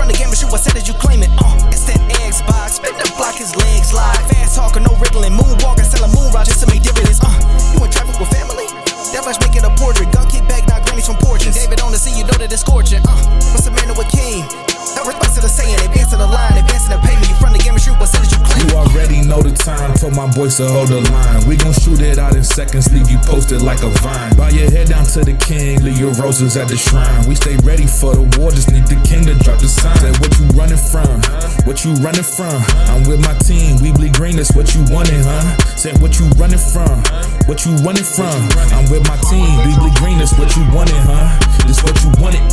run the game and shoot what said as you claim it. It's that Xbox, spin the block, his legs slide. Fast talker, no riddling, moonwalking, selling moon rock just to make dividends. You in traffic with family? That much make it a portrait. Gun kick back, not grannies from porches. David on the scene, you know that it's scorching. What's the matter with King? No response to the saying, advancing the line, advancing the payment. You front the game and shoot what said as you claim. You already know the time, told my boys to hold the line. We gon' shoot it out in seconds, leave you posted like a vine. Bow your head down to the king, leave your roses at the shrine. We stay ready for the war, just need the king to drop the sign. Say what you running from, what you running from? I'm with my team, we bleed green, that's what you wanted, huh? Say what you running from, what you running from? I'm with my team, we bleed green, that's what you wanted, huh? This what you wanted.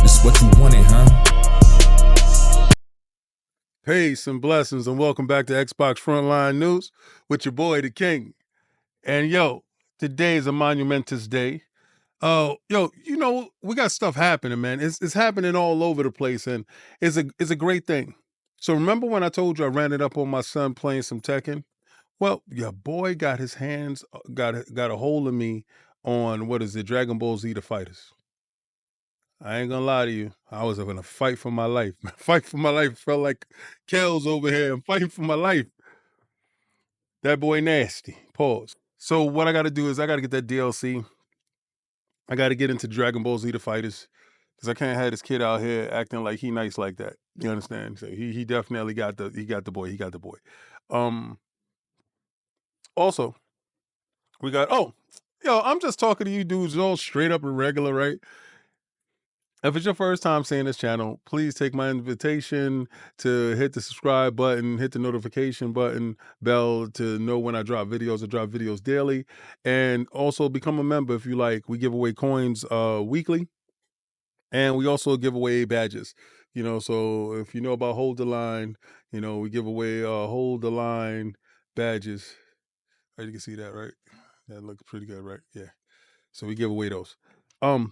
This what you wanted, huh? Peace and blessings, and welcome back to Xbox Frontline News with your boy, the King. And yo, today is a monumentous day. You know, we got stuff happening, man. It's happening all over the place, and it's a great thing. So remember when I told you I ran it up on my son playing some Tekken? Well, your boy got his hands, got a hold of me on, what is it, Dragon Ball Z The Fighters. I ain't gonna lie to you. I was in a fight for my life. Fight for my life felt like Kells over here. I'm fighting for my life. That boy nasty. Pause. So what I got to do is I got to get that DLC. I got to get into Dragon Ball Z The Fighters because I can't have this kid out here acting like he nice like that. You understand? So he definitely got the boy. He got the boy. Also, we got I'm just talking to you dudes all straight up and regular, right? If it's your first time seeing this channel, please take my invitation to hit the subscribe button, hit the notification button, bell to know when I drop videos. I drop videos daily. And also become a member if you like. We give away coins weekly. And we also give away badges. You know, so if you know about Hold the Line, you know, we give away Hold the Line badges. Right, you can see that, right? That looks pretty good, right? Yeah. So we give away those.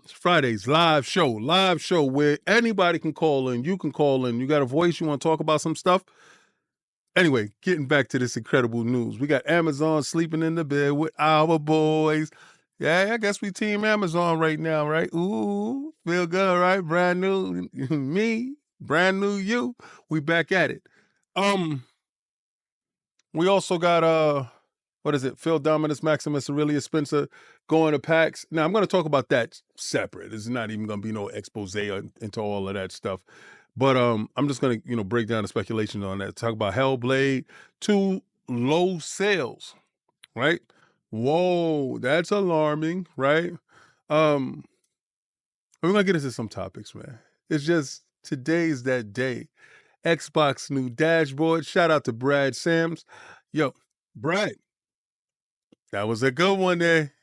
Fridays, live show where anybody can call in. You can call in. You got a voice, you want to talk about some stuff? Anyway, getting back to this incredible news. We got Amazon sleeping in the bed with our boys. Yeah, I guess we team Amazon right now, right? Ooh, feel good, right? Brand new me, brand new you. We back at it. We also got what is it? Phil Dominus, Maximus Aurelius Spencer going to PAX. Now, I'm going to talk about that separate. It's not even going to be no expose into all of that stuff. But I'm just going to, break down the speculation on that. Talk about Hellblade, 2 low sales, right? Whoa, that's alarming, right? We're going to get into some topics, man. It's just, today's that day. Xbox new dashboard. Shout out to Brad Sams. Yo, Brad. That was a good one there.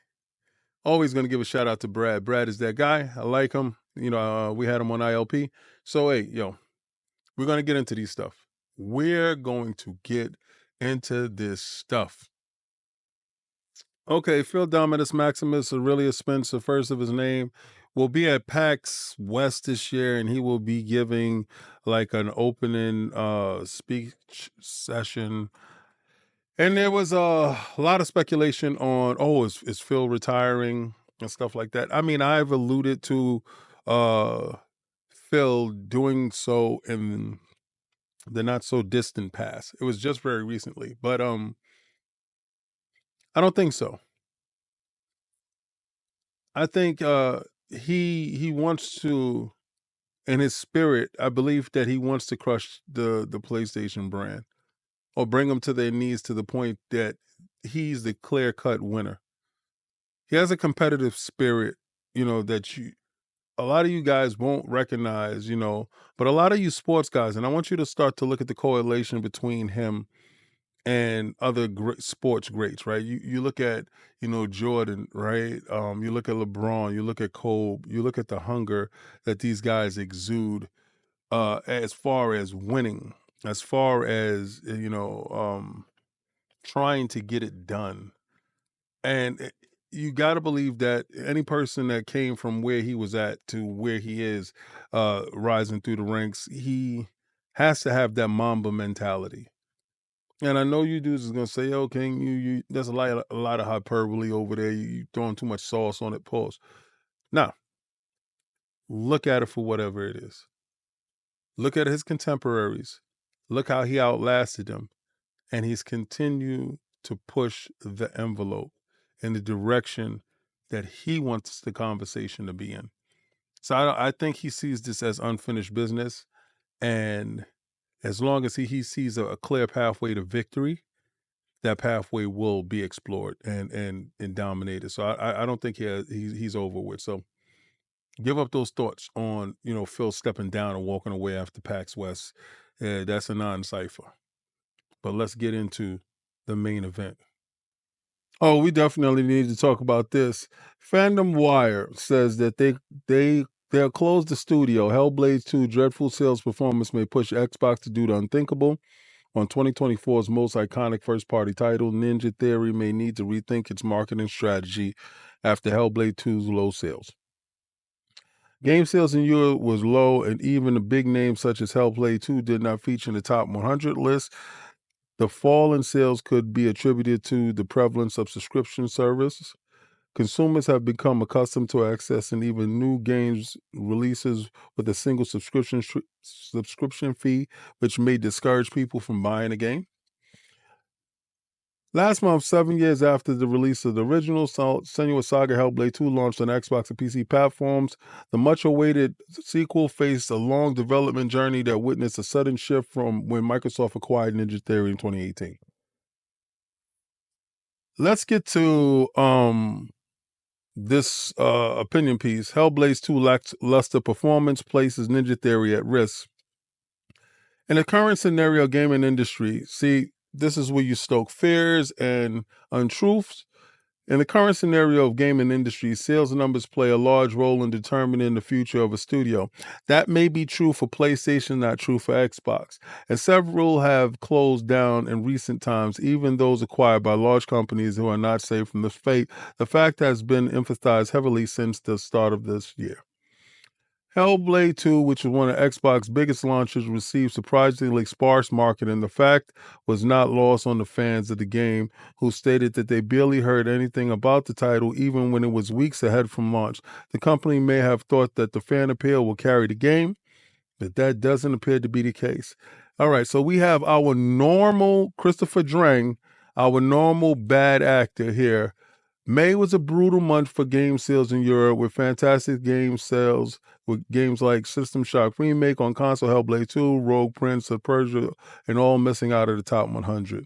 Always going to give a shout out to Brad. Brad is that guy. I like him. We had him on ILP. So, hey, we're going to get into these stuff. We're going to get into this stuff. Okay, Phil Dominus Maximus Aurelius Spencer, first of his name, will be at PAX West this year, and he will be giving like an opening speech session. And there was a lot of speculation on, is Phil retiring and stuff like that. I mean, I've alluded to Phil doing so in the not so distant past. It was just very recently, but I don't think so. I think he wants to, in his spirit, I believe that he wants to crush the PlayStation brand or bring them to their knees to the point that he's the clear-cut winner. He has a competitive spirit, that a lot of you guys won't recognize, but a lot of you sports guys, and I want you to start to look at the correlation between him and other sports greats, right? You look at, Jordan, right? You look at LeBron, you look at Kobe, you look at the hunger that these guys exude as far as winning, as far as, trying to get it done. And you got to believe that any person that came from where he was at to where he is rising through the ranks, he has to have that Mamba mentality. And I know you dudes is gonna say, "Oh, King, you there's a lot of hyperbole over there. You throwing too much sauce on it." Pause. Now, look at it for whatever it is. Look at his contemporaries. Look how he outlasted them. And he's continued to push the envelope in the direction that he wants the conversation to be in. So I think he sees this as unfinished business. And as long as he sees a clear pathway to victory, that pathway will be explored and dominated. So I don't think he's over with. So give up those thoughts on, Phil stepping down and walking away after PAX West. That's a non-cipher. But let's get into the main event. Oh, we definitely need to talk about this. Fandom Wire says that they'll close the studio. Hellblade 2 dreadful sales performance may push Xbox to do the unthinkable. On 2024's most iconic first-party title, Ninja Theory may need to rethink its marketing strategy after Hellblade 2's low sales. Game sales in Europe was low, and even the big names such as Hellblade 2 did not feature in the top 100 list. The fall in sales could be attributed to the prevalence of subscription services. Consumers have become accustomed to accessing even new games releases with a single subscription fee, which may discourage people from buying a game. Last month, 7 years after the release of the original Senua's Saga Hellblade 2 launched on Xbox and PC platforms, the much-awaited sequel faced a long development journey that witnessed a sudden shift from when Microsoft acquired Ninja Theory in 2018. Let's get to this opinion piece. Hellblade 2 lackluster performance places Ninja Theory at risk. In the current scenario gaming industry, see, this is where you stoke fears and untruths. In the current scenario of gaming industry, sales numbers play a large role in determining the future of a studio. That may be true for PlayStation, not true for Xbox. And several have closed down in recent times, even those acquired by large companies who are not safe from this fate. The fact has been emphasized heavily since the start of this year. Hellblade 2, which was one of Xbox's biggest launches, received surprisingly sparse marketing. The fact was not lost on the fans of the game, who stated that they barely heard anything about the title even when it was weeks ahead from launch. The company may have thought that the fan appeal will carry the game, but that doesn't appear to be the case. All right, so we have our normal Christopher Drang, our normal bad actor here. May was a brutal month for game sales in Europe, with fantastic game sales with games like System Shock Remake on console, Hellblade 2, Rogue Prince of Persia, and all missing out of the top 100.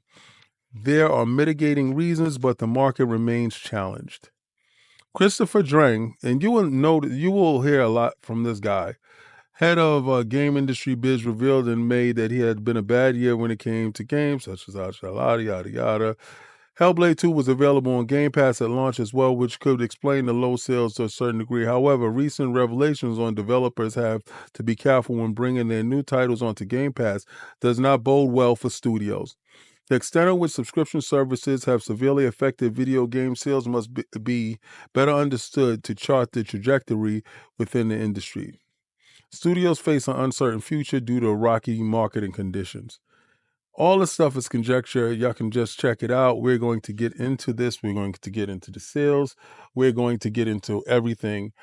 There are mitigating reasons, but the market remains challenged. Christopher Drang, and you will hear a lot from this guy. Head of Game Industry Biz revealed in May that he had been a bad year when it came to games such as yada yada yada. Hellblade 2 was available on Game Pass at launch as well, which could explain the low sales to a certain degree. However, recent revelations on developers have to be careful when bringing their new titles onto Game Pass does not bode well for studios. The extent to which subscription services have severely affected video game sales must be better understood to chart the trajectory within the industry. Studios face an uncertain future due to rocky marketing conditions. All this stuff is conjecture. Y'all can just check it out. We're going to get into this. We're going to get into the sales. We're going to get into everything.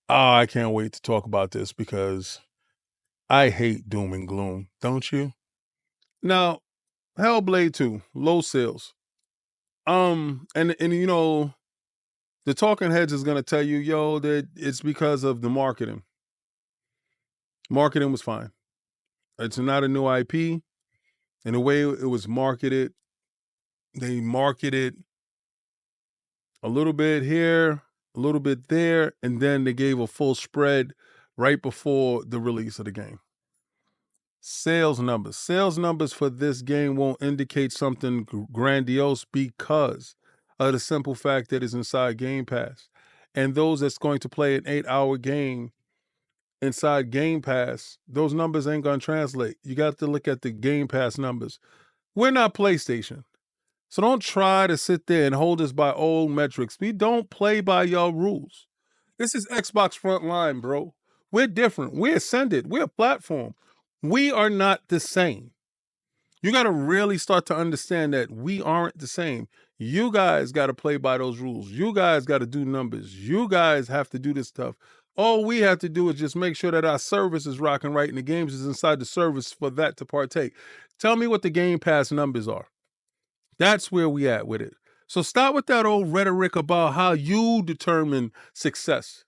I can't wait to talk about this because I hate doom and gloom. Don't you? Now, Hellblade 2, low sales. And the talking heads is going to tell you, that it's because of the marketing. Marketing was fine. It's not a new IP. And the way it was marketed, they marketed a little bit here, a little bit there, and then they gave a full spread right before the release of the game. Sales numbers. Sales numbers for this game won't indicate something grandiose because of the simple fact that it's inside Game Pass. And those that's going to play an 8-hour game inside Game Pass, those numbers ain't going to translate. You got to look at the Game Pass numbers. We're not PlayStation. So don't try to sit there and hold us by old metrics. We don't play by y'all rules. This is Xbox Frontline, bro. We're different. We're ascended. We're a platform. We are not the same. You got to really start to understand that we aren't the same. You guys got to play by those rules. You guys got to do numbers. You guys have to do this stuff. All we have to do is just make sure that our service is rocking right and the games is inside the service for that to partake. Tell me what the Game Pass numbers are. That's where we at with it. So stop with that old rhetoric about how you determine success.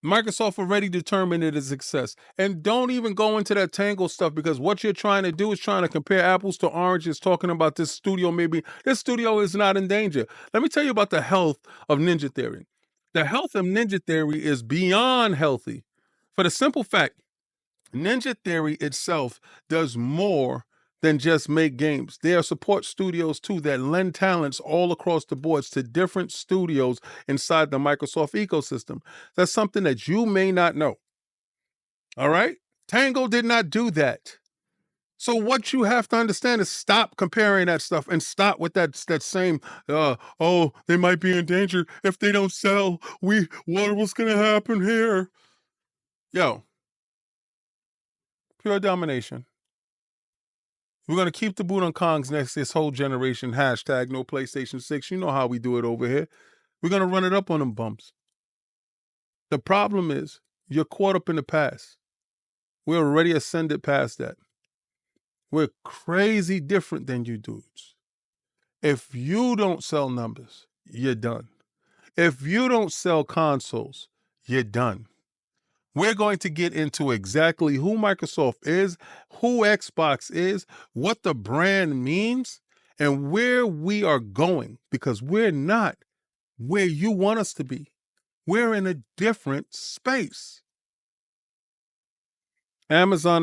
Microsoft already determined it as success. And don't even go into that Tangle stuff, because what you're trying to do is trying to compare apples to oranges, talking about this studio. Maybe this studio is not in danger. Let me tell you about the health of Ninja Theory. The health of Ninja Theory is beyond healthy. For the simple fact, Ninja Theory itself does more than just make games. There are support studios too that lend talents all across the boards to different studios inside the Microsoft ecosystem. That's something that you may not know. All right? Tango did not do that. So what you have to understand is stop comparing that stuff and stop with that same, oh, they might be in danger if they don't sell. What's going to happen here? Yo, pure domination. We're going to keep the boot on Kongs next this whole generation. Hashtag no PlayStation 6. You know how we do it over here. We're going to run it up on them bumps. The problem is you're caught up in the past. We're already ascended past that. We're crazy different than you dudes. If you don't sell numbers, you're done. If you don't sell consoles, you're done. We're going to get into exactly who Microsoft is, who Xbox is, what the brand means, and where we are going, because we're not where you want us to be. We're in a different space. Amazon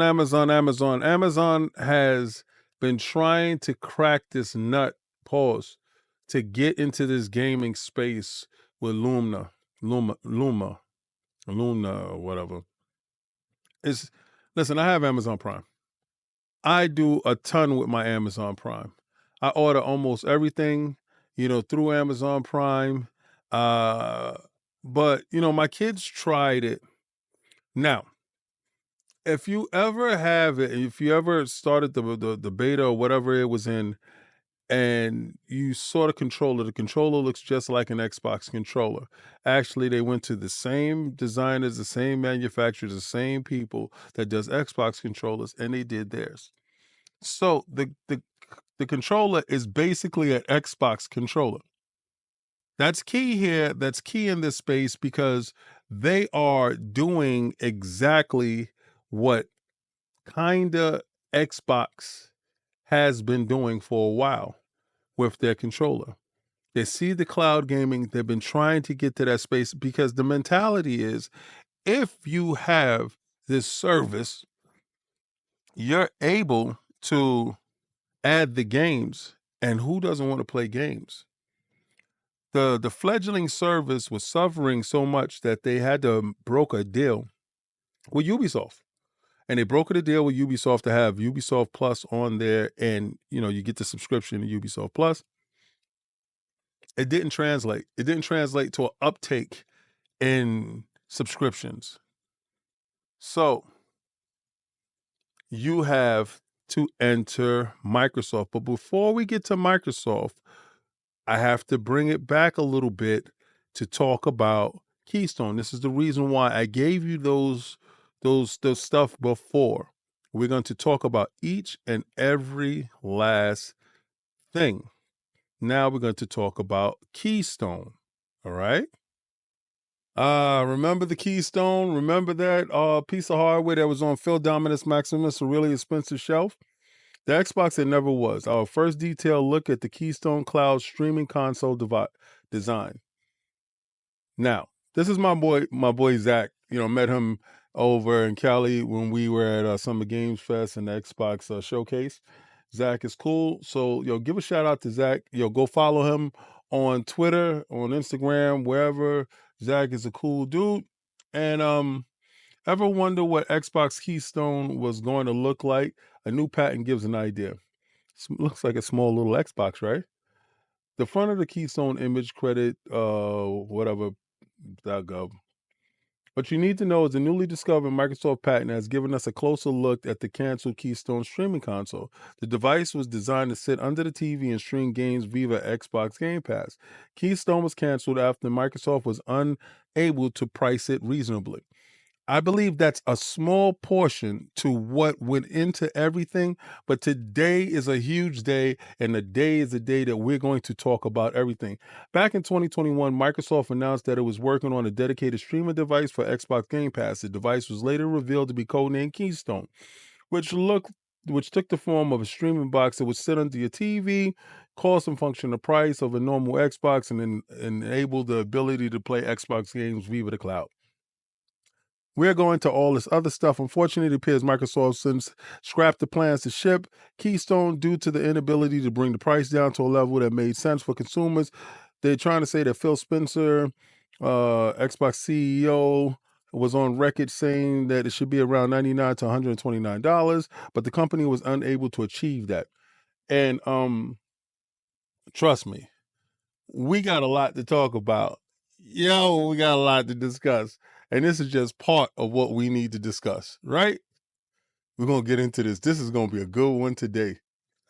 has been trying to crack this nut, to get into this gaming space with Luna, whatever. Listen, I have Amazon Prime. I do a ton with my Amazon Prime. I order almost everything, through Amazon Prime. But, my kids tried it. Now, if you ever have it, if you ever started the beta or whatever it was in, and you saw the controller looks just like an Xbox controller. Actually, they went to the same designers, the same manufacturers, the same people that does Xbox controllers, and they did theirs. So the controller is basically an Xbox controller. That's key here. That's key in this space, because they are doing exactly what kinda Xbox has been doing for a while with their controller. They see the cloud gaming. They've been trying to get to that space, because the mentality is, if you have this service, you're able to add the games, and who doesn't want to play games? The fledgling service was suffering so much that they had to broker a deal with Ubisoft. And they brokered a deal with Ubisoft to have Ubisoft Plus on there, and you get the subscription to Ubisoft Plus. It didn't translate. It didn't translate to an uptake in subscriptions. So you have to enter Microsoft. But before we get to Microsoft, I have to bring it back a little bit to talk about Keystone. This is the reason why I gave you those stuff before. We're going to talk about each and every last thing. Now we're going to talk about Keystone. All right. Remember the Keystone? Remember that piece of hardware that was on Phil Dominus Maximus, a really expensive shelf? The Xbox, it never was. Our first detailed look at the Keystone Cloud streaming console design. Now, this is my boy Zach. Met him over in Cali when we were at Summer Games Fest and the Xbox showcase. Zach is cool. So, give a shout out to Zach. Go follow him on Twitter, on Instagram, wherever. Zach is a cool dude. And ever wonder what Xbox Keystone was going to look like? A new patent gives an idea. Looks like a small little Xbox, right? The front of the Keystone image credit, whatever.gov. What you need to know is the newly discovered Microsoft patent has given us a closer look at the canceled Keystone streaming console. The device was designed to sit under the TV and stream games via Xbox Game Pass. Keystone was canceled after Microsoft was able to price it reasonably. I believe that's a small portion to what went into everything, but today is a huge day, and the day is the day that we're going to talk about everything. Back in 2021, Microsoft announced that it was working on a dedicated streaming device for Xbox Game Pass. The device was later revealed to be codenamed Keystone, which took the form of a streaming box that would sit under your TV, cost and function the price of a normal Xbox, and then enable the ability to play Xbox games via the cloud. We're going to all this other stuff. Unfortunately, it appears Microsoft since scrapped the plans to ship Keystone due to the inability to bring the price down to a level that made sense for consumers. They're trying to say that Phil Spencer, Xbox CEO, was on record saying that it should be around $99 to $129, but the company was unable to achieve that. And trust me, we got a lot to talk about. We got a lot to discuss. And this is just part of what we need to discuss, right? We're going to get into this. This is going to be a good one today.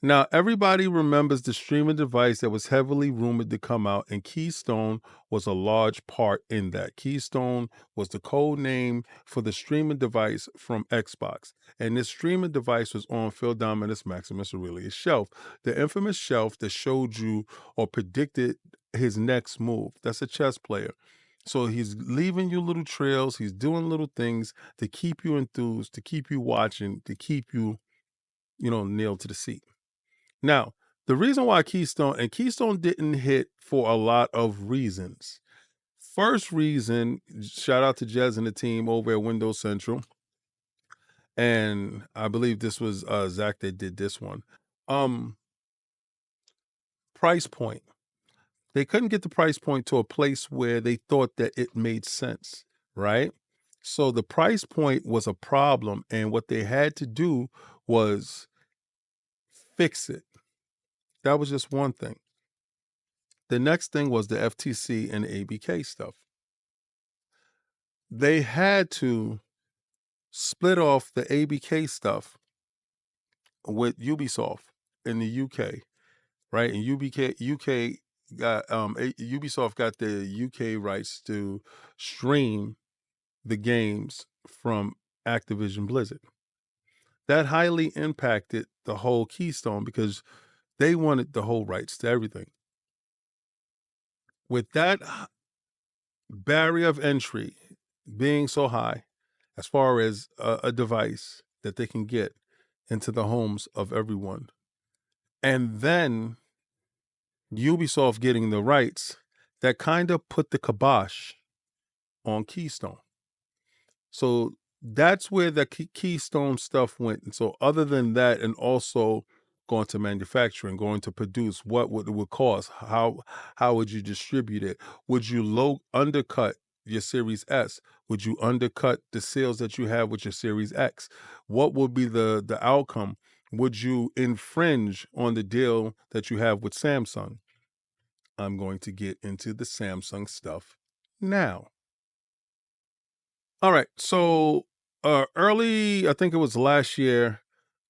Now, everybody remembers the streaming device that was heavily rumored to come out, and Keystone was a large part in that. Keystone was the code name for the streaming device from Xbox, and this streaming device was on Phil Dominus Maximus Aurelius' shelf, the infamous shelf that showed you or predicted his next move. That's a chess player. So he's leaving you little trails. He's doing little things to keep you enthused, to keep you watching, to keep you, nailed to the seat. Now, the reason why Keystone didn't hit for a lot of reasons. First reason, shout out to Jez and the team over at Windows Central. And I believe this was Zach that did this one. Price point. They couldn't get the price point to a place where they thought that it made sense, right? So the price point was a problem, and what they had to do was fix it. That was just one thing. The next thing was the FTC and the ABK stuff. They had to split off the ABK stuff with Ubisoft in the UK, right? And UK got Ubisoft got the UK rights to stream the games from Activision Blizzard. That highly impacted the whole Keystone because they wanted the whole rights to everything. With that barrier of entry being so high, as far as a device that they can get into the homes of everyone, and then Ubisoft getting the rights, that kind of put the kibosh on Keystone. So that's where the Keystone stuff went. And so other than that, and also going to manufacturing, going to produce, what would it would cost? How would you distribute it? Would you undercut your Series S? Would you undercut the sales that you have with your Series X? What would be the outcome? Would you infringe on the deal that you have with Samsung? I'm going to get into the Samsung stuff now. All right. So early, I think it was last year,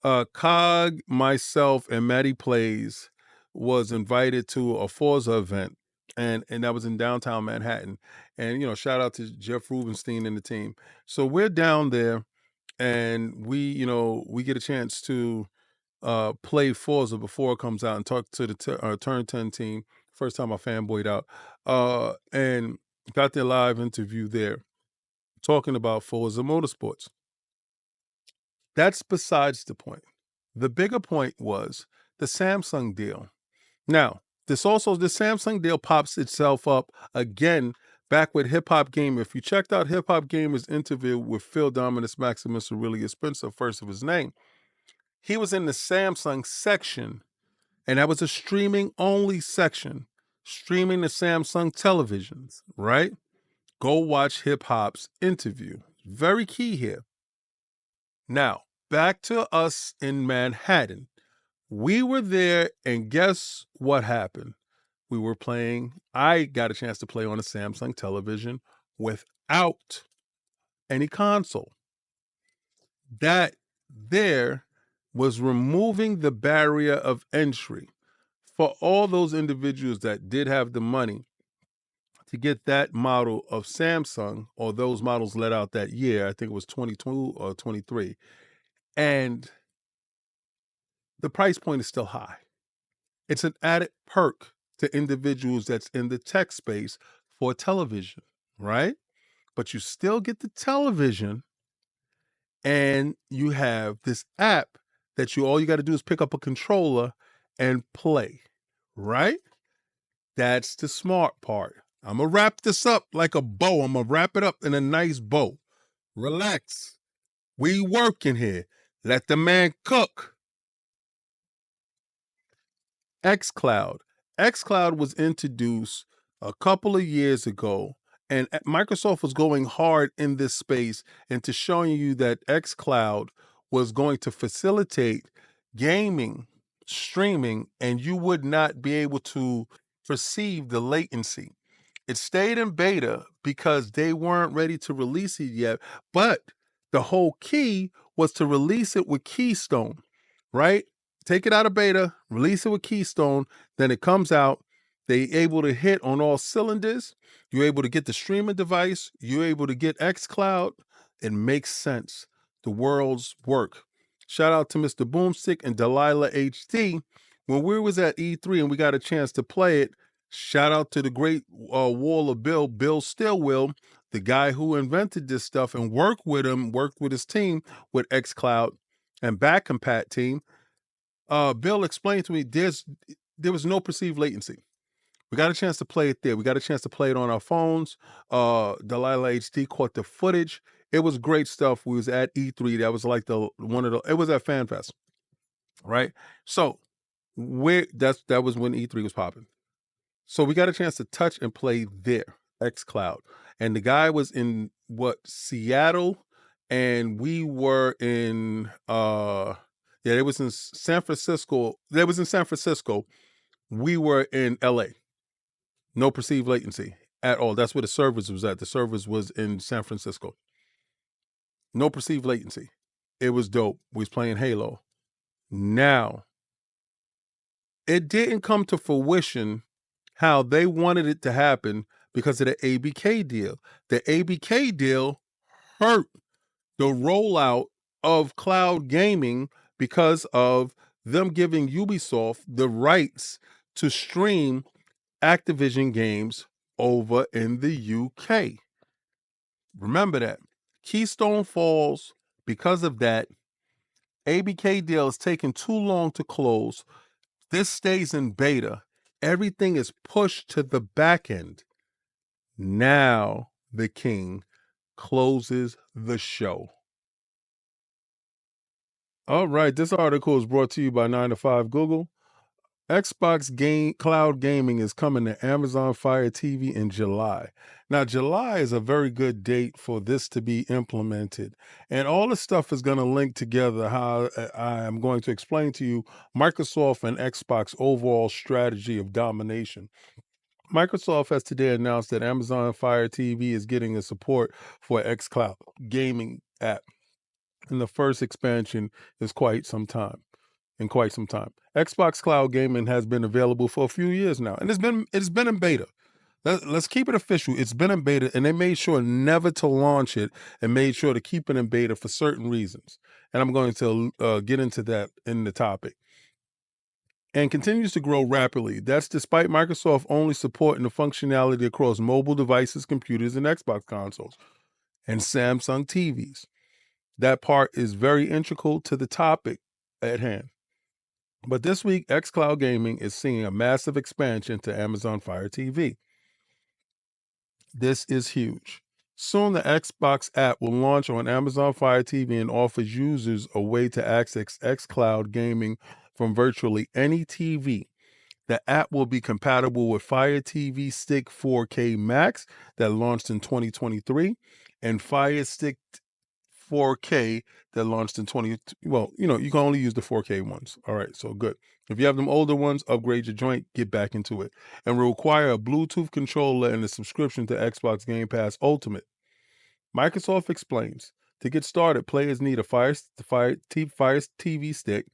Cog, myself, and Maddie Plays was invited to a Forza event, and that was in downtown Manhattan. And shout out to Jeff Rubenstein and the team. So we're down there, and we get a chance to play Forza before it comes out and talk to the Turn 10 team. First time I fanboyed out, and got their live interview there, talking about Forza Motorsports. That's besides the point. The bigger point was the Samsung deal. Now, the Samsung deal pops itself up again back with Hip Hop Gamer. If you checked out Hip Hop Gamer's interview with Phil Dominus Maximus Aurelius Spencer, first of his name, he was in the Samsung section, and that was a streaming only section, streaming the Samsung televisions, right? Go watch Hip Hop's interview. Very key here. Now, back to us in Manhattan. We were there, and guess what happened? I got a chance to play on a Samsung television without any console. That there was removing the barrier of entry for all those individuals that did have the money to get that model of Samsung, or those models let out that year. I think it was 22 or 23. And the price point is still high. It's an added perk to individuals that's in the tech space for television, right? But you still get the television, and you have this app that all you got to do is pick up a controller and play, right? That's the smart part. I'm going to wrap this up like a bow. I'm going to wrap it up in a nice bow. Relax. We working here. Let the man cook. xCloud. xCloud was introduced a couple of years ago, and Microsoft was going hard in this space into showing you that xCloud was going to facilitate gaming, streaming, and you would not be able to perceive the latency. It stayed in beta because they weren't ready to release it yet, but the whole key was to release it with Keystone, right? Take it out of beta, release it with Keystone, then it comes out. They able to hit on all cylinders. You're able to get the streaming device. You're able to get xCloud. It makes sense. The worlds work. Shout out to Mr. Boomstick and Delilah HD. When we was at E3 and we got a chance to play it, shout out to the great wall of Bill Stillwell, the guy who invented this stuff and worked with his team with xCloud and Back Compat team. Bill explained to me there was no perceived latency. We got a chance to play it there. We got a chance to play it on our phones. Delilah HD caught the footage. It was great stuff. We was at E3. That was like it was at FanFest, right? So that was when E3 was popping. So we got a chance to touch and play there, xCloud. And the guy was in Seattle, and we were in it was in San Francisco. That was in San Francisco. We were in LA. No perceived latency at all. That's where the servers was at. The servers was in San Francisco. No perceived latency. It was dope. We was playing Halo. Now, it didn't come to fruition how they wanted it to happen because of the ABK deal. The ABK deal hurt the rollout of cloud gaming because of them giving Ubisoft the rights to stream Activision games over in the UK. Remember that. Keystone falls because of that. ABK deal is taking too long to close. This stays in beta. Everything is pushed to the back end. Now the king closes the show. All right, this article is brought to you by 9 to 5 Google. Xbox Cloud Gaming is coming to Amazon Fire TV in July. Now, July is a very good date for this to be implemented. And all the stuff is going to link together how I am going to explain to you Microsoft and Xbox overall strategy of domination. Microsoft has today announced that Amazon Fire TV is getting a support for xCloud gaming app. And the first expansion is quite some time. Xbox Cloud Gaming has been available for a few years now, and it's been in beta. Let's keep it official. It's been in beta, and they made sure never to launch it and made sure to keep it in beta for certain reasons. And I'm going to get into that in the topic. And continues to grow rapidly. That's despite Microsoft only supporting the functionality across mobile devices, computers, and Xbox consoles, and Samsung TVs. That part is very integral to the topic at hand. But this week, xCloud Gaming is seeing a massive expansion to Amazon Fire TV. This is huge. Soon, the Xbox app will launch on Amazon Fire TV and offers users a way to access xCloud Gaming from virtually any TV. The app will be compatible with Fire TV Stick 4K Max that launched in 2023 and Fire Stick 4K that launched in you can only use the 4K ones. All right, so good. If you have them older ones, upgrade your joint, get back into it. And will require a Bluetooth controller and a subscription to Xbox Game Pass Ultimate. Microsoft explains, to get started, players need a Fire TV stick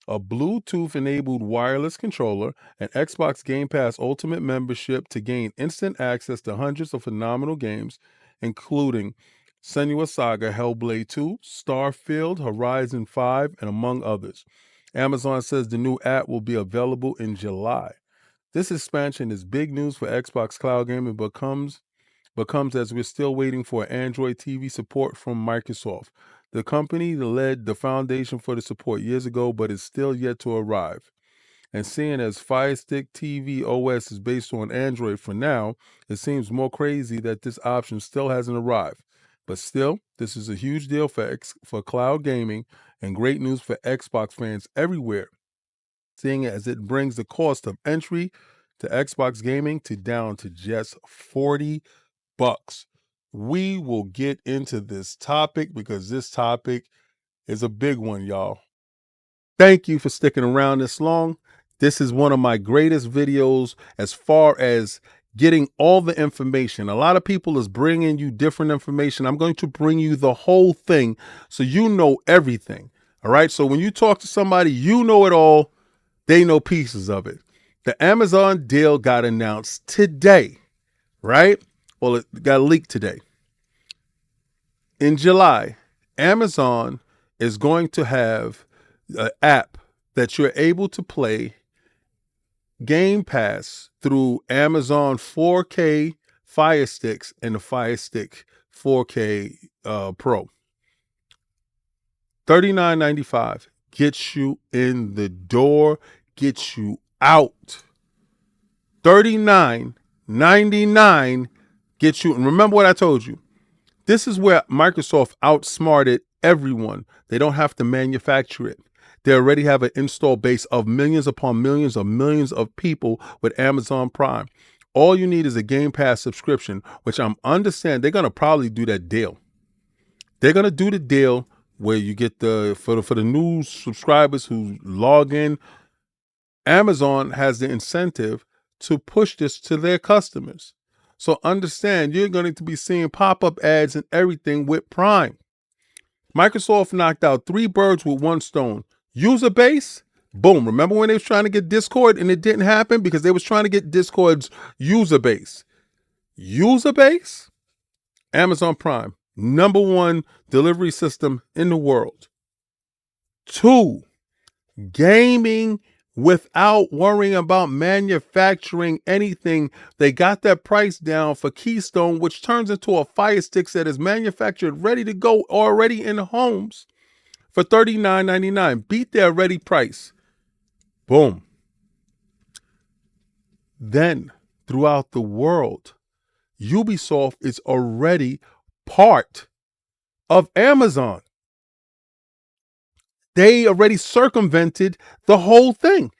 a Bluetooth-enabled wireless controller, and Xbox Game Pass Ultimate membership to gain instant access to hundreds of phenomenal games, including Senua Saga, Hellblade 2, Starfield, Horizon 5, and among others. Amazon says the new app will be available in July. This expansion is big news for Xbox Cloud Gaming, but comes as we're still waiting for Android TV support from Microsoft. The company led the foundation for the support years ago, but is still yet to arrive. And seeing as Fire Stick TV OS is based on Android for now, it seems more crazy that this option still hasn't arrived. But still, this is a huge deal for cloud gaming and great news for Xbox fans everywhere, seeing as it brings the cost of entry to Xbox gaming down to just $40. We will get into this topic because this topic is a big one, y'all. Thank you for sticking around this long. This is one of my greatest videos as far as getting all the information. A lot of people is bringing you different information. I'm going to bring you the whole thing so you know everything. All right. So when you talk to somebody, you know it all. They know pieces of it. The Amazon deal got announced today, right? Well, it got leaked today. In July, Amazon is going to have an app that you're able to play Game Pass through Amazon 4K Fire Sticks and the Fire Stick 4K Pro. $39.95 gets you in the door, gets you out. $39.99 gets you. And remember what I told you. This is where Microsoft outsmarted everyone. They don't have to manufacture it. They already have an install base of millions upon millions of people with Amazon Prime. All you need is a Game Pass subscription, which I'm understand they're going to probably do that deal. They're going to do the deal where you get for the new subscribers who log in, Amazon has the incentive to push this to their customers. So understand, you're going to be seeing pop-up ads and everything with Prime. Microsoft knocked out 3 birds with 1 stone. User base, boom. Remember when they was trying to get Discord and it didn't happen because they was trying to get Discord's user base. User base, Amazon Prime, #1 delivery system in the world. 2, gaming without worrying about manufacturing anything. They got that price down for Keystone, which turns into a Fire Stick that is manufactured, ready to go, already in homes for $39.99. Beat their ready price. Boom. Then, throughout the world, Ubisoft is already part of Amazon. They already circumvented the whole thing.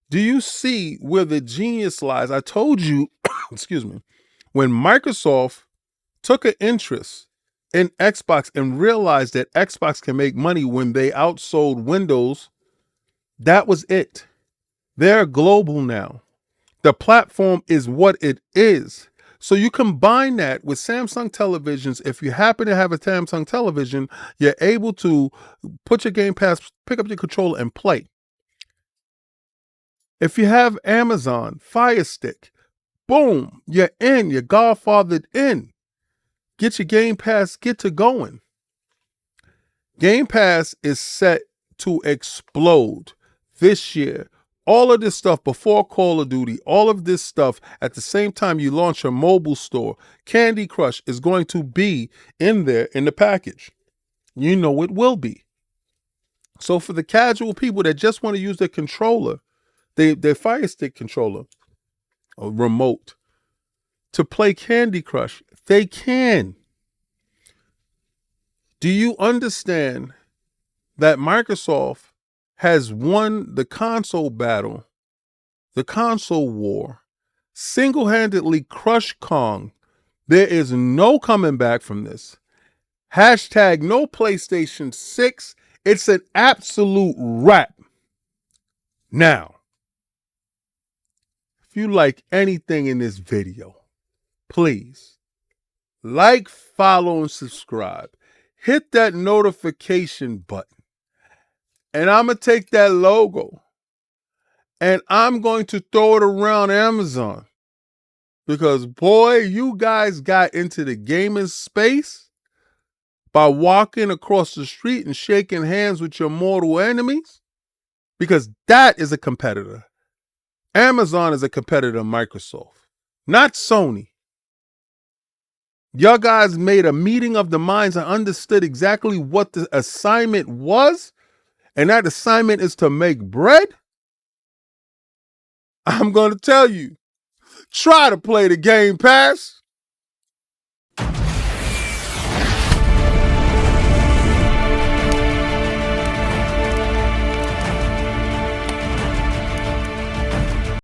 Do you see where the genius lies? I told you, excuse me, when Microsoft took an interest in Xbox and realized that Xbox can make money when they outsold Windows, that was it. They're global now. The platform is what it is. So you combine that with Samsung televisions. If you happen to have a Samsung television, you're able to put your Game Pass, pick up your controller and play. If you have Amazon Fire Stick, boom, you're in, you're godfathered in. Get your Game Pass, get to going. Game Pass is set to explode this year. All of this stuff before Call of Duty, all of this stuff at the same time you launch a mobile store. Candy Crush is going to be in there in the package. You know it will be. So for the casual people that just want to use their controller, their Fire Stick controller or remote to play Candy Crush, they can. Do you understand that Microsoft has won the console battle, the console war, single-handedly crushed Kong? There is no coming back from this. Hashtag no PlayStation 6. It's an absolute wrap. Now, if you like anything in this video, please like, follow, and subscribe. Hit that notification button. And I'm going to take that logo and I'm going to throw it around Amazon. Because, boy, you guys got into the gaming space by walking across the street and shaking hands with your mortal enemies. Because that is a competitor. Amazon is a competitor of Microsoft, not Sony. Y'all guys made a meeting of the minds and understood exactly what the assignment was. And that assignment is to make bread. I'm going to tell you, try to play the Game Pass.